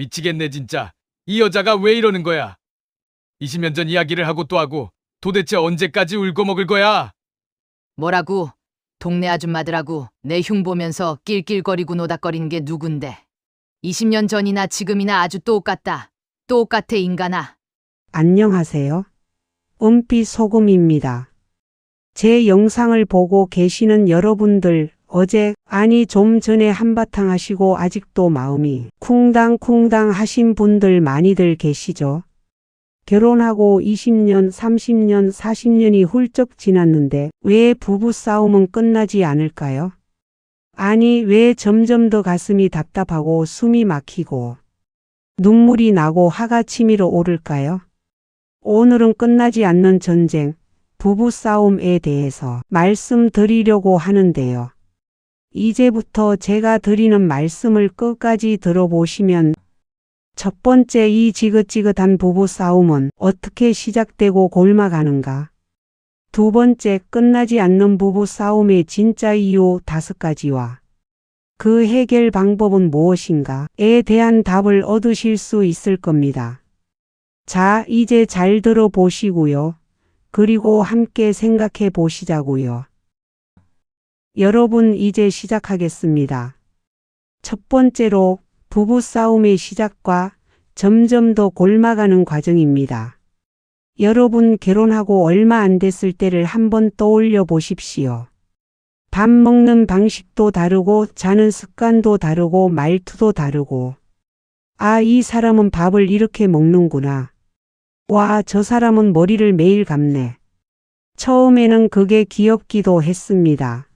미치겠네 진짜. 이 여자가 왜 이러는 거야? 20년 전 이야기를 하고 또 하고 도대체 언제까지 울고 먹을 거야? 뭐라고? 동네 아줌마들하고 내 흉 보면서 낄낄거리고 노닥거리는 게 누군데? 20년 전이나 지금이나 아주 똑같다. 똑같아 인간아. 안녕하세요. 은빛 소금입니다. 제 영상을 보고 계시는 여러분들, 어제, 아니 좀 전에 한바탕 하시고 아직도 마음이 쿵당쿵당 하신 분들 많이들 계시죠? 결혼하고 20년, 30년, 40년이 훌쩍 지났는데 왜 부부싸움은 끝나지 않을까요? 아니 왜 점점 더 가슴이 답답하고 숨이 막히고 눈물이 나고 화가 치밀어 오를까요? 오늘은 끝나지 않는 전쟁, 부부싸움에 대해서 말씀드리려고 하는데요. 이제부터 제가 드리는 말씀을 끝까지 들어보시면 첫 번째, 이 지긋지긋한 부부싸움은 어떻게 시작되고 골마가는가? 두 번째, 끝나지 않는 부부싸움의 진짜 이유 5가지와 그 해결 방법은 무엇인가에 대한 답을 얻으실 수 있을 겁니다. 자, 이제 잘 들어보시고요. 그리고 함께 생각해 보시자고요. 여러분, 이제 시작하겠습니다. 첫 번째로, 부부싸움의 시작과 점점 더 골마가는 과정입니다. 여러분, 결혼하고 얼마 안 됐을 때를 한번 떠올려 보십시오. 밥 먹는 방식도 다르고 자는 습관도 다르고 말투도 다르고, 아, 이 사람은 밥을 이렇게 먹는구나. 와, 저 사람은 머리를 매일 감네. 처음에는 그게 귀엽기도 했습니다.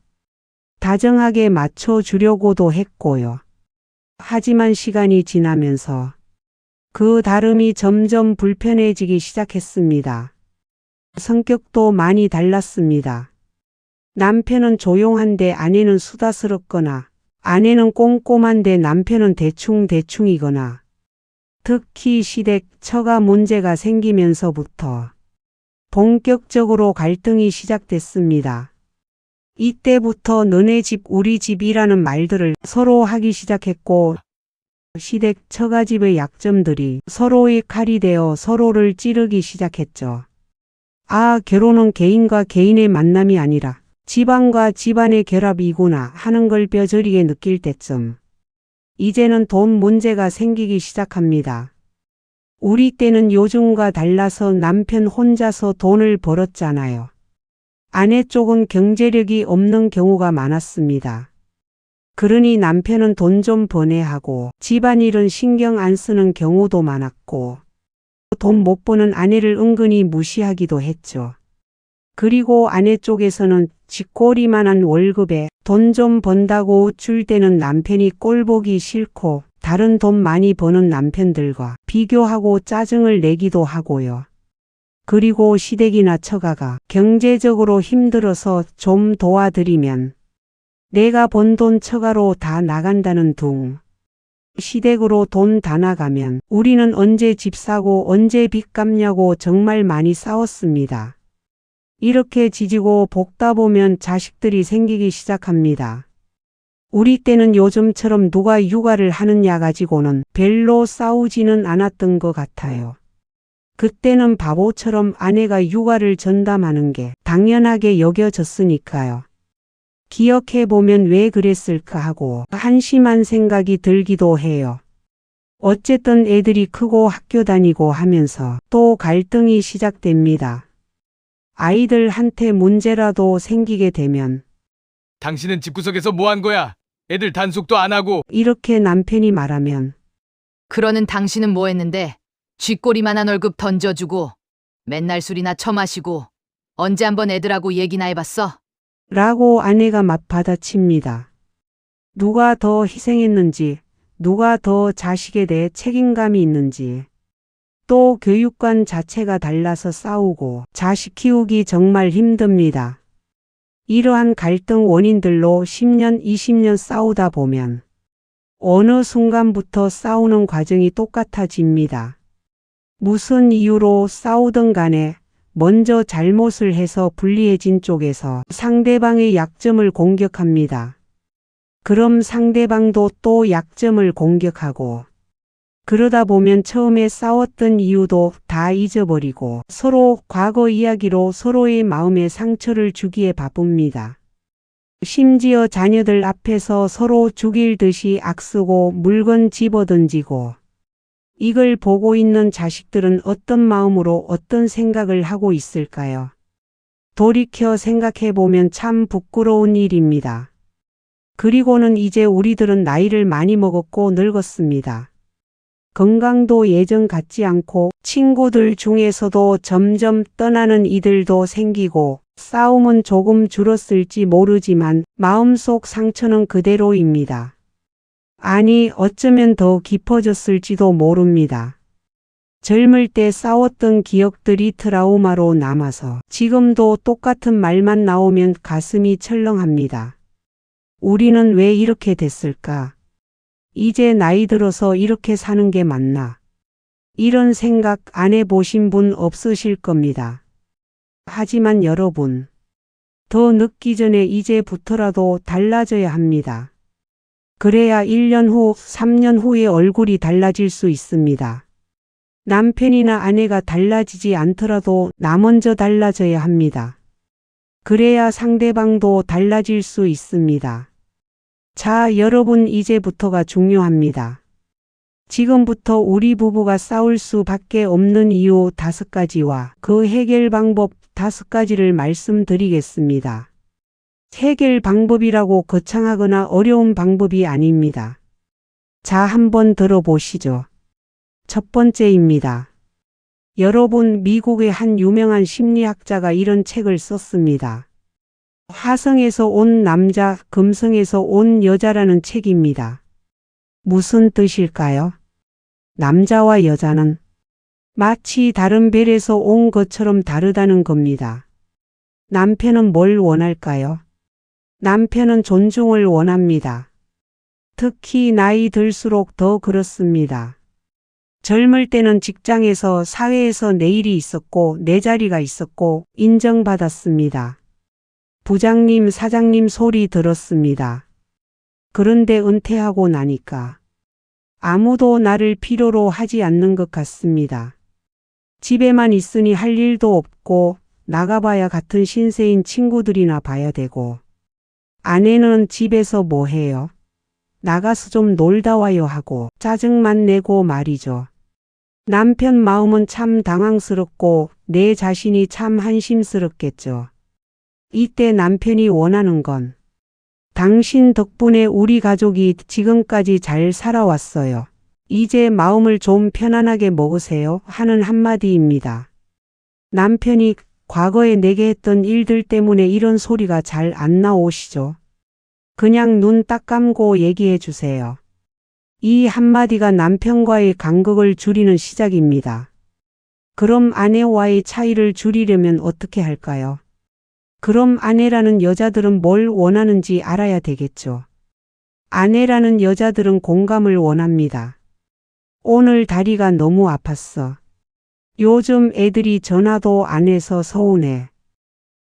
다정하게 맞춰주려고도 했고요. 하지만 시간이 지나면서 그 다름이 점점 불편해지기 시작했습니다. 성격도 많이 달랐습니다. 남편은 조용한데 아내는 수다스럽거나, 아내는 꼼꼼한데 남편은 대충대충이거나, 특히 시댁, 처가 문제가 생기면서부터 본격적으로 갈등이 시작됐습니다. 이때부터 너네 집, 우리 집이라는 말들을 서로 하기 시작했고, 시댁, 처가집의 약점들이 서로의 칼이 되어 서로를 찌르기 시작했죠. 아, 결혼은 개인과 개인의 만남이 아니라 집안과 집안의 결합이구나 하는 걸 뼈저리게 느낄 때쯤 이제는 돈 문제가 생기기 시작합니다. 우리 때는 요즘과 달라서 남편 혼자서 돈을 벌었잖아요. 아내 쪽은 경제력이 없는 경우가 많았습니다. 그러니 남편은 돈 좀 버내 하고 집안일은 신경 안 쓰는 경우도 많았고, 돈 못 버는 아내를 은근히 무시하기도 했죠. 그리고 아내 쪽에서는 쥐꼬리만한 월급에 돈 좀 번다고 줄 때는 남편이 꼴보기 싫고 다른 돈 많이 버는 남편들과 비교하고 짜증을 내기도 하고요. 그리고 시댁이나 처가가 경제적으로 힘들어서 좀 도와드리면 내가 번 돈 처가로 다 나간다는 둥. 시댁으로 돈 다 나가면 우리는 언제 집 사고 언제 빚 갚냐고 정말 많이 싸웠습니다. 이렇게 지지고 볶다 보면 자식들이 생기기 시작합니다. 우리 때는 요즘처럼 누가 육아를 하느냐 가지고는 별로 싸우지는 않았던 것 같아요. 그때는 바보처럼 아내가 육아를 전담하는 게 당연하게 여겨졌으니까요. 기억해보면 왜 그랬을까 하고 한심한 생각이 들기도 해요. 어쨌든 애들이 크고 학교 다니고 하면서 또 갈등이 시작됩니다. 아이들한테 문제라도 생기게 되면 당신은 집구석에서 뭐 한 거야? 애들 단속도 안 하고. 이렇게 남편이 말하면 그러는 당신은 뭐 했는데? 쥐꼬리만한 월급 던져주고 맨날 술이나 처마시고 언제 한번 애들하고 얘기나 해봤어? 라고 아내가 맞받아칩니다. 누가 더 희생했는지, 누가 더 자식에 대해 책임감이 있는지, 또 교육관 자체가 달라서 싸우고 자식 키우기 정말 힘듭니다. 이러한 갈등 원인들로 10년, 20년 싸우다 보면 어느 순간부터 싸우는 과정이 똑같아집니다. 무슨 이유로 싸우든 간에 먼저 잘못을 해서 불리해진 쪽에서 상대방의 약점을 공격합니다. 그럼 상대방도 또 약점을 공격하고, 그러다 보면 처음에 싸웠던 이유도 다 잊어버리고 서로 과거 이야기로 서로의 마음에 상처를 주기에 바쁩니다. 심지어 자녀들 앞에서 서로 죽일 듯이 악쓰고 물건 집어던지고, 이걸 보고 있는 자식들은 어떤 마음으로 어떤 생각을 하고 있을까요? 돌이켜 생각해보면 참 부끄러운 일입니다. 그리고는 이제 우리들은 나이를 많이 먹었고 늙었습니다. 건강도 예전 같지 않고 친구들 중에서도 점점 떠나는 이들도 생기고 싸움은 조금 줄었을지 모르지만 마음속 상처는 그대로입니다. 아니, 어쩌면 더 깊어졌을지도 모릅니다. 젊을 때 싸웠던 기억들이 트라우마로 남아서 지금도 똑같은 말만 나오면 가슴이 철렁합니다. 우리는 왜 이렇게 됐을까? 이제 나이 들어서 이렇게 사는 게 맞나? 이런 생각 안 해보신 분 없으실 겁니다. 하지만 여러분, 더 늦기 전에 이제부터라도 달라져야 합니다. 그래야 1년 후, 3년 후에 얼굴이 달라질 수 있습니다. 남편이나 아내가 달라지지 않더라도 나 먼저 달라져야 합니다. 그래야 상대방도 달라질 수 있습니다. 자, 여러분, 이제부터가 중요합니다. 지금부터 우리 부부가 싸울 수밖에 없는 이유 5가지와 그 해결 방법 5가지를 말씀드리겠습니다. 해결 방법이라고 거창하거나 어려운 방법이 아닙니다. 자, 한번 들어보시죠. 첫 번째입니다. 여러분, 미국의 한 유명한 심리학자가 이런 책을 썼습니다. 화성에서 온 남자, 금성에서 온 여자라는 책입니다. 무슨 뜻일까요? 남자와 여자는 마치 다른 별에서 온 것처럼 다르다는 겁니다. 남편은 뭘 원할까요? 남편은 존중을 원합니다. 특히 나이 들수록 더 그렇습니다. 젊을 때는 직장에서, 사회에서 내 일이 있었고 내 자리가 있었고 인정받았습니다. 부장님, 사장님 소리 들었습니다. 그런데 은퇴하고 나니까 아무도 나를 필요로 하지 않는 것 같습니다. 집에만 있으니 할 일도 없고 나가봐야 같은 신세인 친구들이나 봐야 되고, 아내는 집에서 뭐 해요? 나가서 좀 놀다 와요 하고 짜증만 내고 말이죠. 남편 마음은 참 당황스럽고 내 자신이 참 한심스럽겠죠. 이때 남편이 원하는 건 당신 덕분에 우리 가족이 지금까지 잘 살아왔어요. 이제 마음을 좀 편안하게 먹으세요 하는 한마디입니다. 남편이 과거에 내게 했던 일들 때문에 이런 소리가 잘 안 나오시죠? 그냥 눈 딱 감고 얘기해 주세요. 이 한마디가 남편과의 간극을 줄이는 시작입니다. 그럼 아내와의 차이를 줄이려면 어떻게 할까요? 그럼 아내라는 여자들은 뭘 원하는지 알아야 되겠죠. 아내라는 여자들은 공감을 원합니다. 오늘 다리가 너무 아팠어. 요즘 애들이 전화도 안 해서 서운해.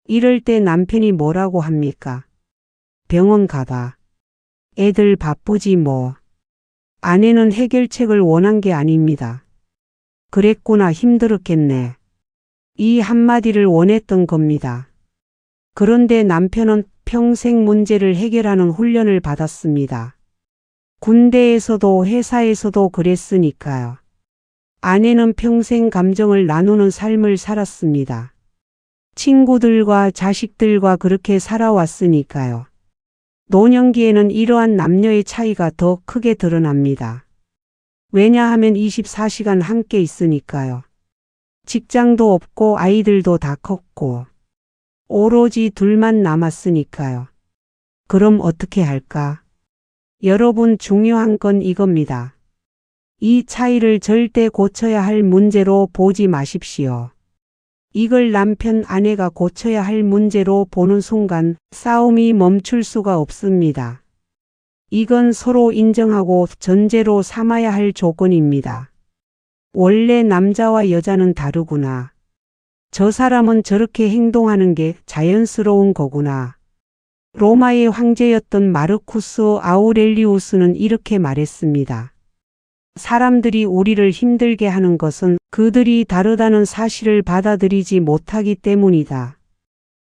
이럴 때 남편이 뭐라고 합니까? 병원 가봐. 애들 바쁘지 뭐. 아내는 해결책을 원한 게 아닙니다. 그랬구나, 힘들었겠네. 이 한마디를 원했던 겁니다. 그런데 남편은 평생 문제를 해결하는 훈련을 받았습니다. 군대에서도 회사에서도 그랬으니까요. 아내는 평생 감정을 나누는 삶을 살았습니다. 친구들과 자식들과 그렇게 살아왔으니까요. 노년기에는 이러한 남녀의 차이가 더 크게 드러납니다. 왜냐하면 24시간 함께 있으니까요. 직장도 없고 아이들도 다 컸고 오로지 둘만 남았으니까요. 그럼 어떻게 할까? 여러분, 중요한 건 이겁니다. 이 차이를 절대 고쳐야 할 문제로 보지 마십시오. 이걸 남편, 아내가 고쳐야 할 문제로 보는 순간 싸움이 멈출 수가 없습니다. 이건 서로 인정하고 전제로 삼아야 할 조건입니다. 원래 남자와 여자는 다르구나. 저 사람은 저렇게 행동하는 게 자연스러운 거구나. 로마의 황제였던 마르쿠스 아우렐리우스는 이렇게 말했습니다. 사람들이 우리를 힘들게 하는 것은 그들이 다르다는 사실을 받아들이지 못하기 때문이다.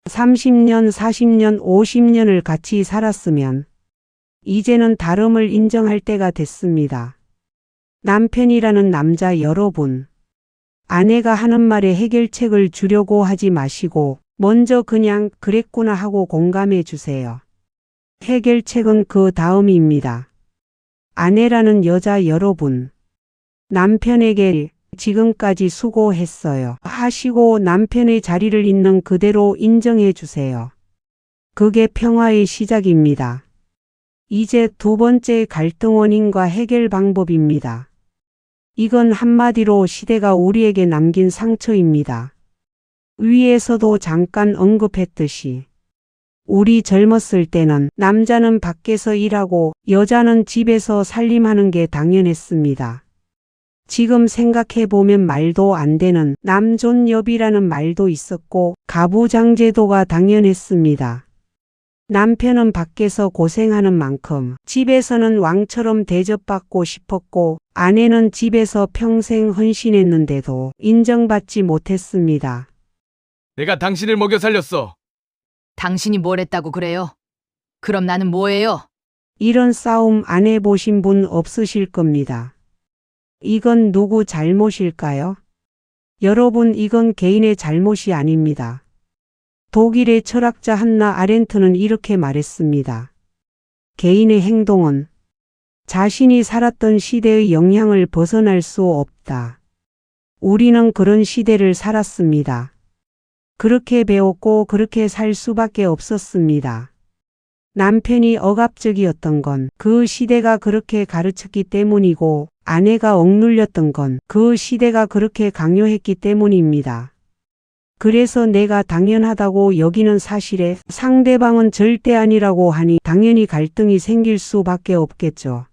30년, 40년, 50년을 같이 살았으면 이제는 다름을 인정할 때가 됐습니다. 남편이라는 남자 여러분, 아내가 하는 말에 해결책을 주려고 하지 마시고 먼저 그냥 그랬구나 하고 공감해 주세요. 해결책은 그 다음입니다. 아내라는 여자 여러분, 남편에게 지금까지 수고했어요 하시고 남편의 자리를 있는 그대로 인정해 주세요. 그게 평화의 시작입니다. 이제 두 번째 갈등 원인과 해결 방법입니다. 이건 한마디로 시대가 우리에게 남긴 상처입니다. 위에서도 잠깐 언급했듯이 우리 젊었을 때는 남자는 밖에서 일하고 여자는 집에서 살림하는 게 당연했습니다. 지금 생각해보면 말도 안 되는 남존여비라는 말도 있었고 가부장제도가 당연했습니다. 남편은 밖에서 고생하는 만큼 집에서는 왕처럼 대접받고 싶었고 아내는 집에서 평생 헌신했는데도 인정받지 못했습니다. 내가 당신을 먹여 살렸어. 당신이 뭘 했다고 그래요? 그럼 나는 뭐예요? 이런 싸움 안 해보신 분 없으실 겁니다. 이건 누구 잘못일까요? 여러분, 이건 개인의 잘못이 아닙니다. 독일의 철학자 한나 아렌트는 이렇게 말했습니다. 개인의 행동은 자신이 살았던 시대의 영향을 벗어날 수 없다. 우리는 그런 시대를 살았습니다. 그렇게 배웠고 그렇게 살 수밖에 없었습니다. 남편이 억압적이었던 건 그 시대가 그렇게 가르쳤기 때문이고 아내가 억눌렸던 건 그 시대가 그렇게 강요했기 때문입니다. 그래서 내가 당연하다고 여기는 사실에 상대방은 절대 아니라고 하니 당연히 갈등이 생길 수밖에 없겠죠.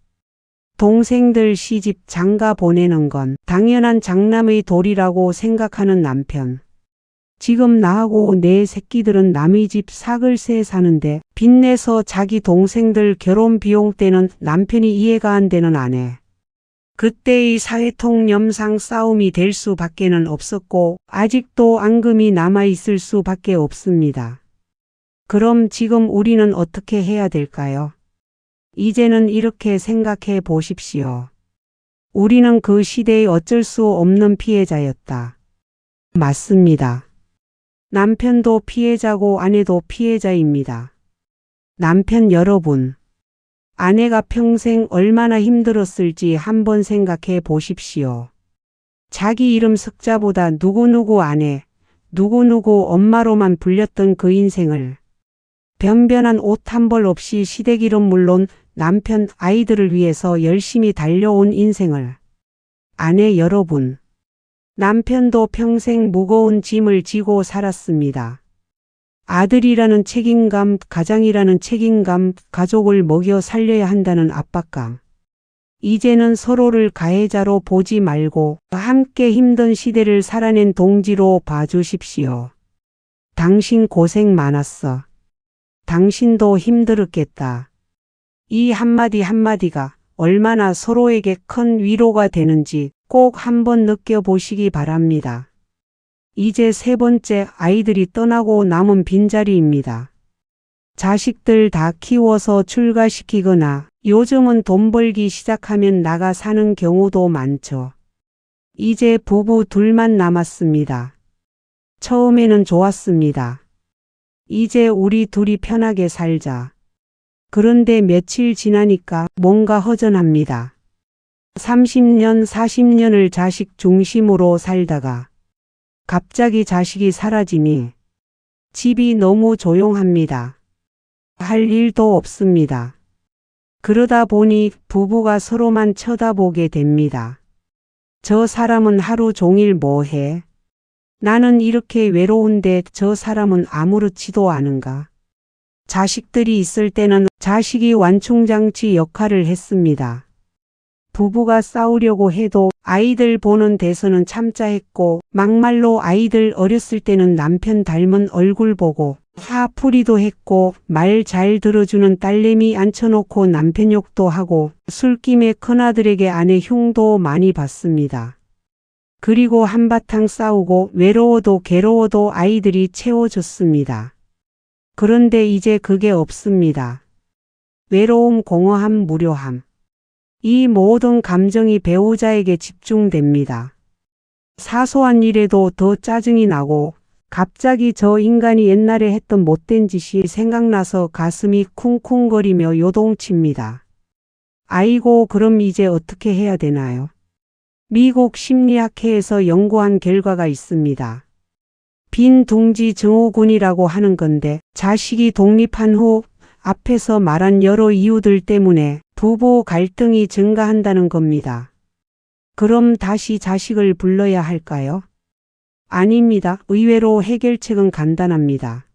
동생들 시집 장가 보내는 건 당연한 장남의 도리라고 생각하는 남편. 지금 나하고 내 새끼들은 남의 집 사글세 사는데 빚내서 자기 동생들 결혼 비용 떼는 남편이 이해가 안 되는 아내. 그때의 사회통 염상 싸움이 될 수밖에는 없었고 아직도 앙금이 남아있을 수밖에 없습니다. 그럼 지금 우리는 어떻게 해야 될까요? 이제는 이렇게 생각해 보십시오. 우리는 그 시대의 어쩔 수 없는 피해자였다. 맞습니다. 남편도 피해자고 아내도 피해자입니다. 남편 여러분, 아내가 평생 얼마나 힘들었을지 한번 생각해 보십시오. 자기 이름 석자보다 누구누구 아내, 누구누구 엄마로만 불렸던 그 인생을 변변한 옷 한 벌 없이 시댁일은 물론 남편 아이들을 위해서 열심히 달려온 인생을 아내 여러분, 남편도 평생 무거운 짐을 지고 살았습니다. 아들이라는 책임감, 가장이라는 책임감, 가족을 먹여 살려야 한다는 압박감. 이제는 서로를 가해자로 보지 말고 함께 힘든 시대를 살아낸 동지로 봐주십시오. 당신 고생 많았어. 당신도 힘들었겠다. 이 한마디 한마디가 얼마나 서로에게 큰 위로가 되는지 꼭 한번 느껴보시기 바랍니다. 이제 세 번째, 아이들이 떠나고 남은 빈자리입니다. 자식들 다 키워서 출가시키거나 요즘은 돈 벌기 시작하면 나가 사는 경우도 많죠. 이제 부부 둘만 남았습니다. 처음에는 좋았습니다. 이제 우리 둘이 편하게 살자. 그런데 며칠 지나니까 뭔가 허전합니다. 30년, 40년을 자식 중심으로 살다가 갑자기 자식이 사라지니 집이 너무 조용합니다. 할 일도 없습니다. 그러다 보니 부부가 서로만 쳐다보게 됩니다. 저 사람은 하루 종일 뭐 해? 나는 이렇게 외로운데 저 사람은 아무렇지도 않은가? 자식들이 있을 때는 자식이 완충장치 역할을 했습니다. 부부가 싸우려고 해도 아이들 보는 데서는 참자 했고 막말로 아이들 어렸을 때는 남편 닮은 얼굴 보고 화풀이도 했고 말 잘 들어주는 딸내미 앉혀놓고 남편 욕도 하고 술김에 큰아들에게 아내 흉도 많이 받습니다. 그리고 한바탕 싸우고 외로워도 괴로워도 아이들이 채워줬습니다. 그런데 이제 그게 없습니다. 외로움, 공허함, 무료함. 이 모든 감정이 배우자에게 집중됩니다. 사소한 일에도 더 짜증이 나고 갑자기 저 인간이 옛날에 했던 못된 짓이 생각나서 가슴이 쿵쿵거리며 요동칩니다. 아이고, 그럼 이제 어떻게 해야 되나요? 미국 심리학회에서 연구한 결과가 있습니다. 빈둥지 증후군이라고 하는 건데 자식이 독립한 후 앞에서 말한 여러 이유들 때문에 부부 갈등이 증가한다는 겁니다. 그럼 다시 자식을 불러야 할까요? 아닙니다. 의외로 해결책은 간단합니다.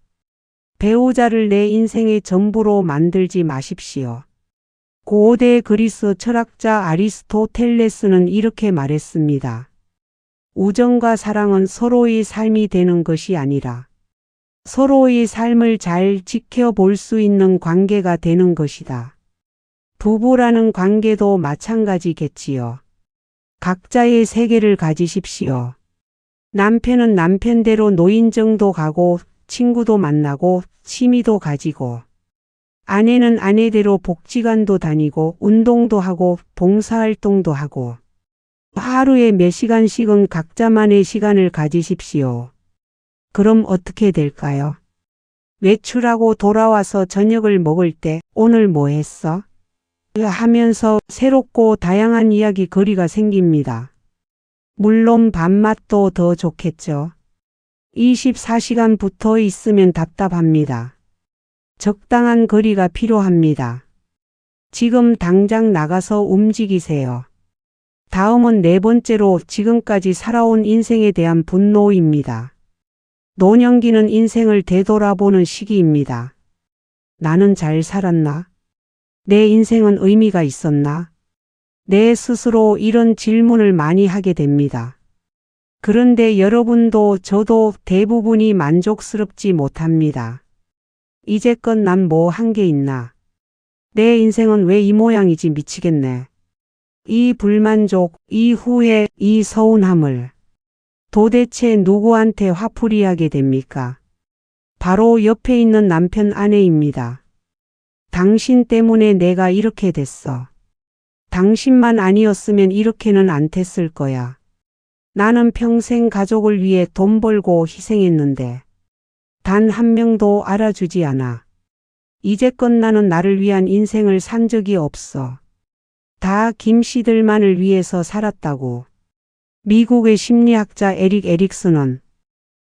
배우자를 내 인생의 전부로 만들지 마십시오. 고대 그리스 철학자 아리스토텔레스는 이렇게 말했습니다. 우정과 사랑은 서로의 삶이 되는 것이 아니라 서로의 삶을 잘 지켜볼 수 있는 관계가 되는 것이다. 부부라는 관계도 마찬가지겠지요. 각자의 세계를 가지십시오. 남편은 남편대로 노인정도 가고 친구도 만나고 취미도 가지고 아내는 아내대로 복지관도 다니고 운동도 하고 봉사활동도 하고 하루에 몇 시간씩은 각자만의 시간을 가지십시오. 그럼 어떻게 될까요? 외출하고 돌아와서 저녁을 먹을 때 오늘 뭐 했어? 하면서 새롭고 다양한 이야기 거리가 생깁니다. 물론 밥맛도 더 좋겠죠. 24시간 붙어 있으면 답답합니다. 적당한 거리가 필요합니다. 지금 당장 나가서 움직이세요. 다음은 네 번째로 지금까지 살아온 인생에 대한 분노입니다. 노년기는 인생을 되돌아보는 시기입니다. 나는 잘 살았나? 내 인생은 의미가 있었나? 내 스스로 이런 질문을 많이 하게 됩니다. 그런데 여러분도 저도 대부분이 만족스럽지 못합니다. 이제껏 난 뭐 한 게 있나? 내 인생은 왜 이 모양이지 미치겠네. 이 불만족, 이 후회, 이 서운함을 도대체 누구한테 화풀이하게 됩니까? 바로 옆에 있는 남편 아내입니다. 당신 때문에 내가 이렇게 됐어. 당신만 아니었으면 이렇게는 안 됐을 거야. 나는 평생 가족을 위해 돈 벌고 희생했는데 단 한 명도 알아주지 않아. 이제껏 나는 나를 위한 인생을 산 적이 없어. 다 김씨들만을 위해서 살았다고. 미국의 심리학자 에릭 에릭슨은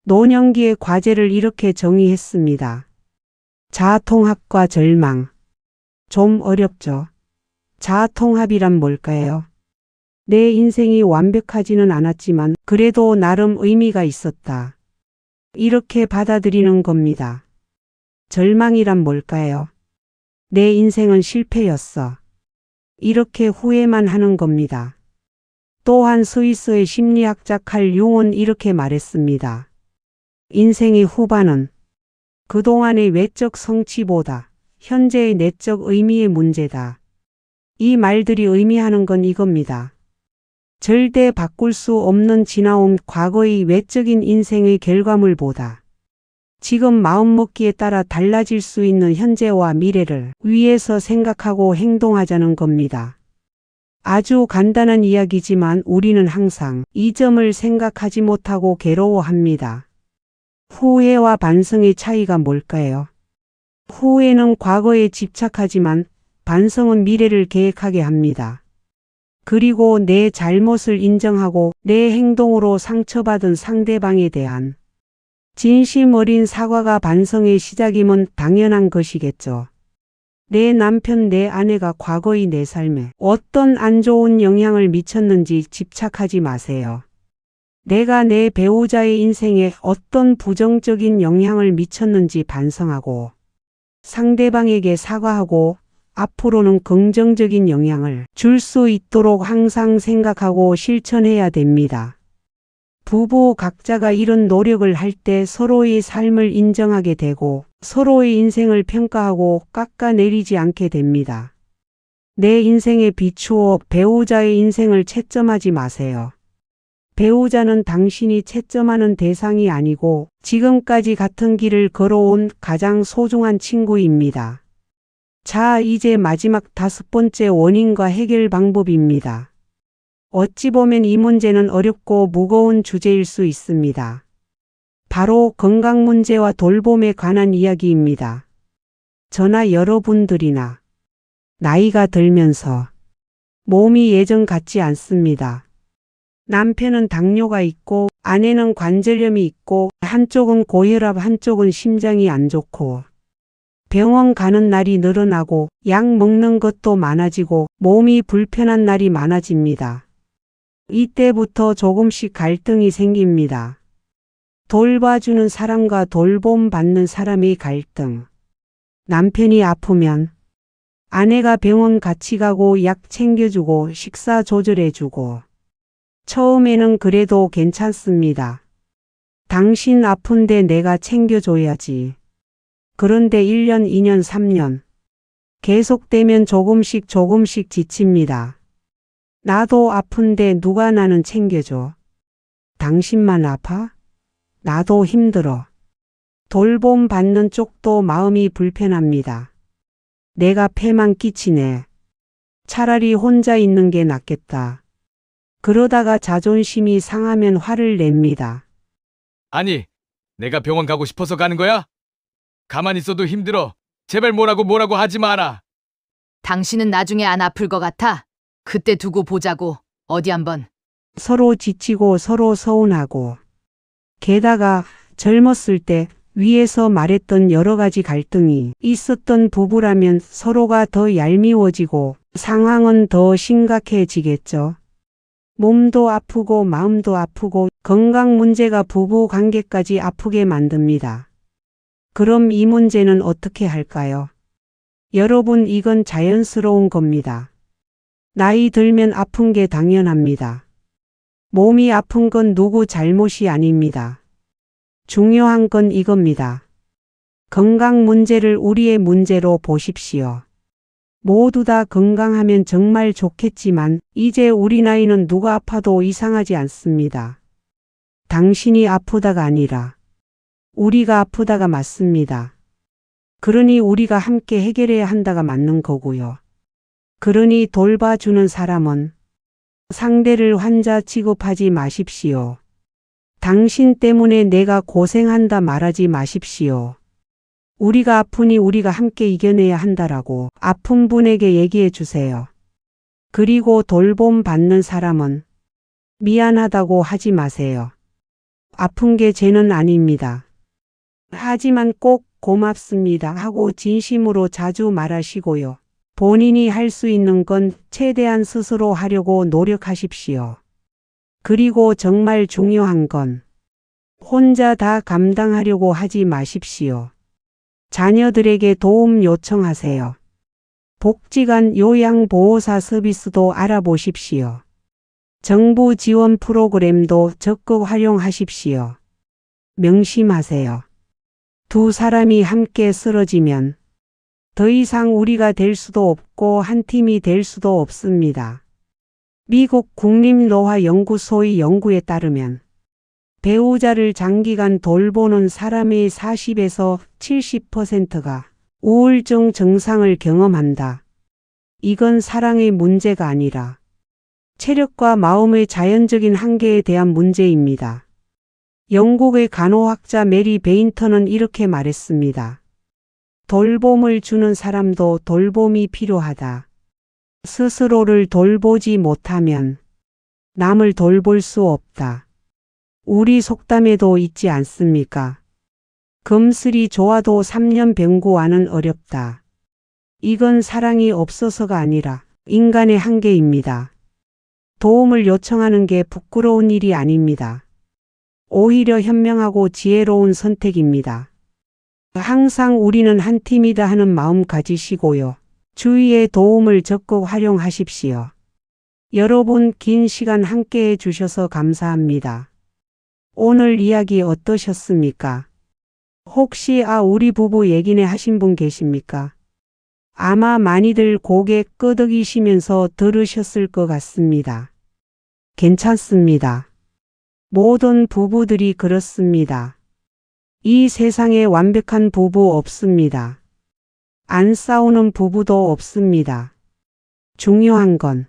노년기의 과제를 이렇게 정의했습니다. 자아통합과 절망. 좀 어렵죠? 자아통합이란 뭘까요? 내 인생이 완벽하지는 않았지만 그래도 나름 의미가 있었다. 이렇게 받아들이는 겁니다. 절망이란 뭘까요? 내 인생은 실패였어. 이렇게 후회만 하는 겁니다. 또한 스위스의 심리학자 칼 융은 이렇게 말했습니다. 인생의 후반은 그동안의 외적 성취보다 현재의 내적 의미의 문제다. 이 말들이 의미하는 건 이겁니다. 절대 바꿀 수 없는 지나온 과거의 외적인 인생의 결과물보다 지금 마음먹기에 따라 달라질 수 있는 현재와 미래를 위해서 생각하고 행동하자는 겁니다. 아주 간단한 이야기지만 우리는 항상 이 점을 생각하지 못하고 괴로워합니다. 후회와 반성의 차이가 뭘까요? 후회는 과거에 집착하지만 반성은 미래를 계획하게 합니다. 그리고 내 잘못을 인정하고 내 행동으로 상처받은 상대방에 대한 진심 어린 사과가 반성의 시작이면 당연한 것이겠죠. 내 남편, 내 아내가 과거의 내 삶에 어떤 안 좋은 영향을 미쳤는지 집착하지 마세요. 내가 내 배우자의 인생에 어떤 부정적인 영향을 미쳤는지 반성하고 상대방에게 사과하고 앞으로는 긍정적인 영향을 줄 수 있도록 항상 생각하고 실천해야 됩니다. 부부 각자가 이런 노력을 할 때 서로의 삶을 인정하게 되고 서로의 인생을 평가하고 깎아내리지 않게 됩니다. 내 인생에 비추어 배우자의 인생을 채점하지 마세요. 배우자는 당신이 채점하는 대상이 아니고 지금까지 같은 길을 걸어온 가장 소중한 친구입니다. 자, 이제 마지막 5번째 원인과 해결 방법입니다. 어찌 보면 이 문제는 어렵고 무거운 주제일 수 있습니다. 바로 건강 문제와 돌봄에 관한 이야기입니다. 저나 여러분들이나 나이가 들면서 몸이 예전 같지 않습니다. 남편은 당뇨가 있고 아내는 관절염이 있고 한쪽은 고혈압 한쪽은 심장이 안 좋고 병원 가는 날이 늘어나고 약 먹는 것도 많아지고 몸이 불편한 날이 많아집니다. 이때부터 조금씩 갈등이 생깁니다. 돌봐주는 사람과 돌봄받는 사람의 갈등. 남편이 아프면 아내가 병원 같이 가고 약 챙겨주고 식사 조절해주고 처음에는 그래도 괜찮습니다. 당신 아픈데 내가 챙겨줘야지. 그런데 1년, 2년, 3년 계속되면 조금씩 지칩니다. 나도 아픈데 누가 나는 챙겨줘. 당신만 아파? 나도 힘들어. 돌봄 받는 쪽도 마음이 불편합니다. 내가 폐만 끼치네. 차라리 혼자 있는 게 낫겠다. 그러다가 자존심이 상하면 화를 냅니다. 아니, 내가 병원 가고 싶어서 가는 거야? 가만히 있어도 힘들어. 제발 뭐라고 하지 마라. 당신은 나중에 안 아플 것 같아. 그때 두고 보자고. 어디 한번. 서로 지치고 서로 서운하고 게다가 젊었을 때 위에서 말했던 여러 가지 갈등이 있었던 부부라면 서로가 더 얄미워지고 상황은 더 심각해지겠죠. 몸도 아프고 마음도 아프고 건강 문제가 부부 관계까지 아프게 만듭니다. 그럼 이 문제는 어떻게 할까요? 여러분, 이건 자연스러운 겁니다. 나이 들면 아픈 게 당연합니다. 몸이 아픈 건 누구 잘못이 아닙니다. 중요한 건 이겁니다. 건강 문제를 우리의 문제로 보십시오. 모두 다 건강하면 정말 좋겠지만 이제 우리 나이는 누가 아파도 이상하지 않습니다. 당신이 아프다가 아니라 우리가 아프다가 맞습니다. 그러니 우리가 함께 해결해야 한다가 맞는 거고요. 그러니 돌봐주는 사람은 상대를 환자 취급하지 마십시오. 당신 때문에 내가 고생한다 말하지 마십시오. 우리가 아프니 우리가 함께 이겨내야 한다라고 아픈 분에게 얘기해 주세요. 그리고 돌봄 받는 사람은 미안하다고 하지 마세요. 아픈 게 죄는 아닙니다. 하지만 꼭 고맙습니다 하고 진심으로 자주 말하시고요. 본인이 할 수 있는 건 최대한 스스로 하려고 노력하십시오. 그리고 정말 중요한 건 혼자 다 감당하려고 하지 마십시오. 자녀들에게 도움 요청하세요. 복지관 요양보호사 서비스도 알아보십시오. 정부 지원 프로그램도 적극 활용하십시오. 명심하세요. 두 사람이 함께 쓰러지면 더 이상 우리가 될 수도 없고 한 팀이 될 수도 없습니다. 미국 국립노화연구소의 연구에 따르면 배우자를 장기간 돌보는 사람의 40에서 70%가 우울증 증상을 경험한다. 이건 사랑의 문제가 아니라 체력과 마음의 자연적인 한계에 대한 문제입니다. 영국의 간호학자 메리 베인턴은 이렇게 말했습니다. 돌봄을 주는 사람도 돌봄이 필요하다. 스스로를 돌보지 못하면 남을 돌볼 수 없다. 우리 속담에도 있지 않습니까? 금슬이 좋아도 3년 병구와는 어렵다. 이건 사랑이 없어서가 아니라 인간의 한계입니다. 도움을 요청하는 게 부끄러운 일이 아닙니다. 오히려 현명하고 지혜로운 선택입니다. 항상 우리는 한 팀이다 하는 마음 가지시고요. 주위의 도움을 적극 활용하십시오. 여러분, 긴 시간 함께 해주셔서 감사합니다. 오늘 이야기 어떠셨습니까? 혹시 우리 부부 얘기네 하신 분 계십니까? 아마 많이들 고개 끄덕이시면서 들으셨을 것 같습니다. 괜찮습니다. 모든 부부들이 그렇습니다. 이 세상에 완벽한 부부 없습니다. 안 싸우는 부부도 없습니다. 중요한 건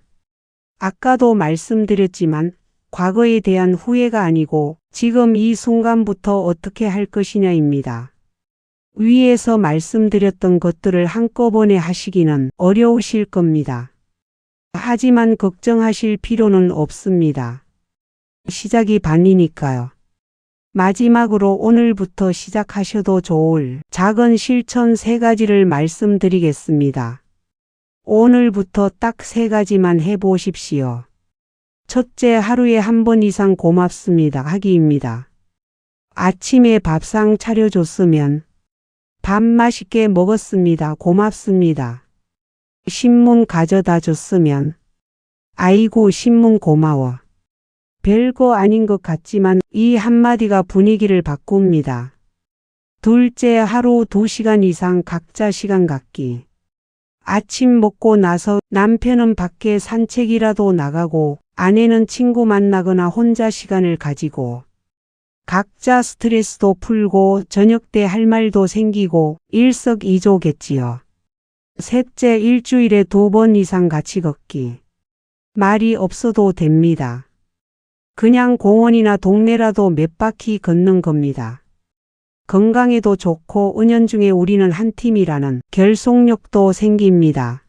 아까도 말씀드렸지만 과거에 대한 후회가 아니고 지금 이 순간부터 어떻게 할 것이냐입니다. 위에서 말씀드렸던 것들을 한꺼번에 하시기는 어려우실 겁니다. 하지만 걱정하실 필요는 없습니다. 시작이 반이니까요. 마지막으로 오늘부터 시작하셔도 좋을 작은 실천 3가지를 말씀드리겠습니다. 오늘부터 딱 3가지만 해보십시오. 첫째, 하루에 한 번 이상 고맙습니다 하기입니다. 아침에 밥상 차려줬으면 밥 맛있게 먹었습니다. 고맙습니다. 신문 가져다 줬으면 아이고 신문 고마워. 별거 아닌 것 같지만 이 한마디가 분위기를 바꿉니다. 둘째, 하루 2시간 이상 각자 시간 갖기. 아침 먹고 나서 남편은 밖에 산책이라도 나가고 아내는 친구 만나거나 혼자 시간을 가지고 각자 스트레스도 풀고 저녁 때 할 말도 생기고 일석이조겠지요. 셋째, 일주일에 2번 이상 같이 걷기. 말이 없어도 됩니다. 그냥 공원이나 동네라도 몇 바퀴 걷는 겁니다. 건강에도 좋고 은연중에 우리는 한 팀이라는 결속력도 생깁니다.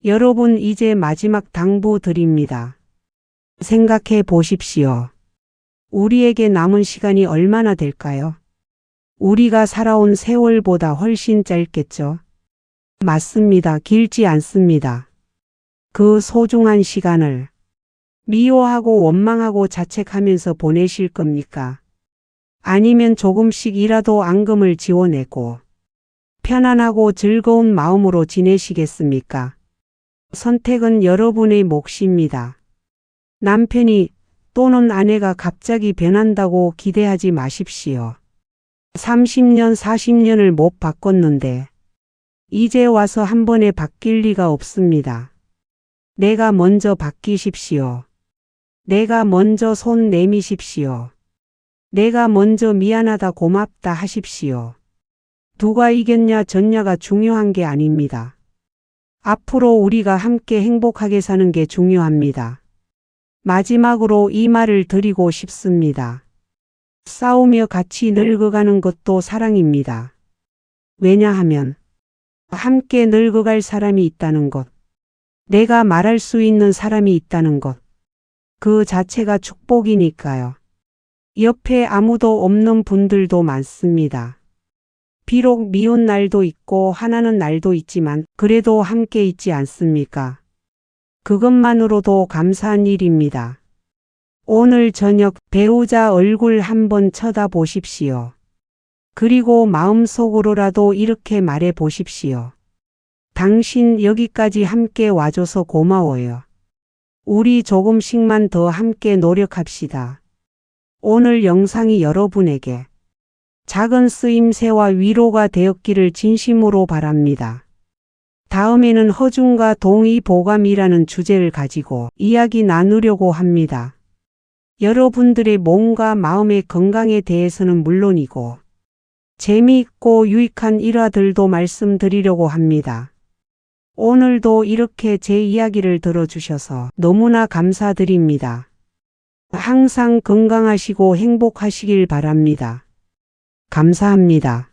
여러분, 이제 마지막 당부 드립니다. 생각해 보십시오. 우리에게 남은 시간이 얼마나 될까요? 우리가 살아온 세월보다 훨씬 짧겠죠? 맞습니다. 길지 않습니다. 그 소중한 시간을 미워하고 원망하고 자책하면서 보내실 겁니까? 아니면 조금씩이라도 앙금을 지워내고 편안하고 즐거운 마음으로 지내시겠습니까? 선택은 여러분의 몫입니다. 남편이 또는 아내가 갑자기 변한다고 기대하지 마십시오. 30년, 40년을 못 바꿨는데 이제 와서 한 번에 바뀔 리가 없습니다. 내가 먼저 바뀌십시오. 내가 먼저 손 내미십시오. 내가 먼저 미안하다 고맙다 하십시오. 누가 이겼냐 졌냐가 중요한 게 아닙니다. 앞으로 우리가 함께 행복하게 사는 게 중요합니다. 마지막으로 이 말을 드리고 싶습니다. 싸우며 같이 늙어가는 것도 사랑입니다. 왜냐하면 함께 늙어갈 사람이 있다는 것, 내가 말할 수 있는 사람이 있다는 것, 그 자체가 축복이니까요. 옆에 아무도 없는 분들도 많습니다. 비록 미운 날도 있고 화나는 날도 있지만 그래도 함께 있지 않습니까? 그것만으로도 감사한 일입니다. 오늘 저녁 배우자 얼굴 한번 쳐다보십시오. 그리고 마음속으로라도 이렇게 말해 보십시오. 당신 여기까지 함께 와줘서 고마워요. 우리 조금씩만 더 함께 노력합시다. 오늘 영상이 여러분에게 작은 쓰임새와 위로가 되었기를 진심으로 바랍니다. 다음에는 허중과 동의보감이라는 주제를 가지고 이야기 나누려고 합니다. 여러분들의 몸과 마음의 건강에 대해서는 물론이고 재미있고 유익한 일화들도 말씀드리려고 합니다. 오늘도 이렇게 제 이야기를 들어주셔서 너무나 감사드립니다. 항상 건강하시고 행복하시길 바랍니다. 감사합니다.